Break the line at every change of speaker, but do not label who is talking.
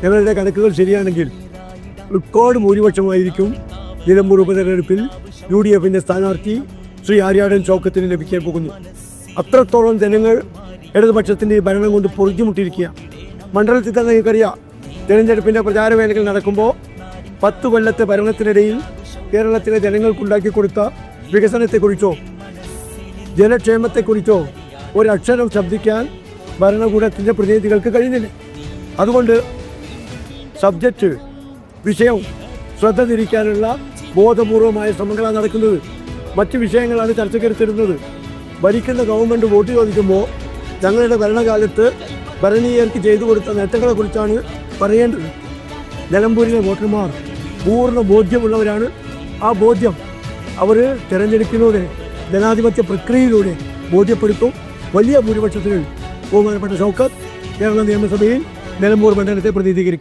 ഞങ്ങളുടെ കണക്കുകൾ ശരിയാണെങ്കിൽ റെക്കോർഡ് ഭൂരിപക്ഷമായിരിക്കും നിലമ്പൂർ ഉപതെരഞ്ഞെടുപ്പിൽ UDFിൻ്റെ സ്ഥാനാർത്ഥി ശ്രീ ആര്യാടൻ ഷൗക്കത്തിന് ലഭിക്കാൻ പോകുന്നു. അത്രത്തോളം ജനങ്ങൾ ഇടതുപക്ഷത്തിൻ്റെ ഭരണം കൊണ്ട് പൊറുതിമുട്ടിയിരിക്കുക. മണ്ഡലത്തിൽ തന്നെ നിങ്ങൾക്കറിയാം, തിരഞ്ഞെടുപ്പിൻ്റെ പ്രചാരവേലകൾ നടക്കുമ്പോൾ 10 കൊല്ലത്തെ ഭരണത്തിനിടയിൽ കേരളത്തിലെ ജനങ്ങൾക്കുണ്ടാക്കി കൊടുത്ത വികസനത്തെക്കുറിച്ചോ ജനക്ഷേമത്തെക്കുറിച്ചോ ഒരക്ഷരം ശബ്ദിക്കാൻ ഭരണകൂടത്തിൻ്റെ പ്രതിനിധികൾക്ക് കഴിയുന്നില്ല. അതുകൊണ്ട് സബ്ജക്റ്റ് വിഷയം ശ്രദ്ധ തിരിക്കാനുള്ള ബോധപൂർവമായ ശ്രമങ്ങളാണ് നടക്കുന്നത്. മറ്റ് വിഷയങ്ങളാണ് ചർച്ചയ്ക്കെടുത്തിരുന്നത്. ഭരിക്കുന്ന ഗവൺമെൻറ് വോട്ട് ചോദിക്കുമ്പോൾ ഞങ്ങളുടെ ഭരണകാലത്ത് ഭരണീയർക്ക് ചെയ്തു കൊടുത്ത നേട്ടങ്ങളെക്കുറിച്ചാണ് പറയേണ്ടത്. നിലമ്പൂരിലെ വോട്ടർമാർ പൂർണ്ണ ബോധ്യമുള്ളവരാണ്. ആ ബോധ്യം അവർ തിരഞ്ഞെടുപ്പിലൂടെ ജനാധിപത്യ പ്രക്രിയയിലൂടെ ബോധ്യപ്പെടുത്തും. വലിയ ഭൂരിപക്ഷത്തിൽ ബഹുമാനപ്പെട്ട ഷൗക്കത്ത് കേരള നിയമസഭയിൽ നിലമ്പൂർ മണ്ഡലത്തെ പ്രതിനിധീകരിക്കും.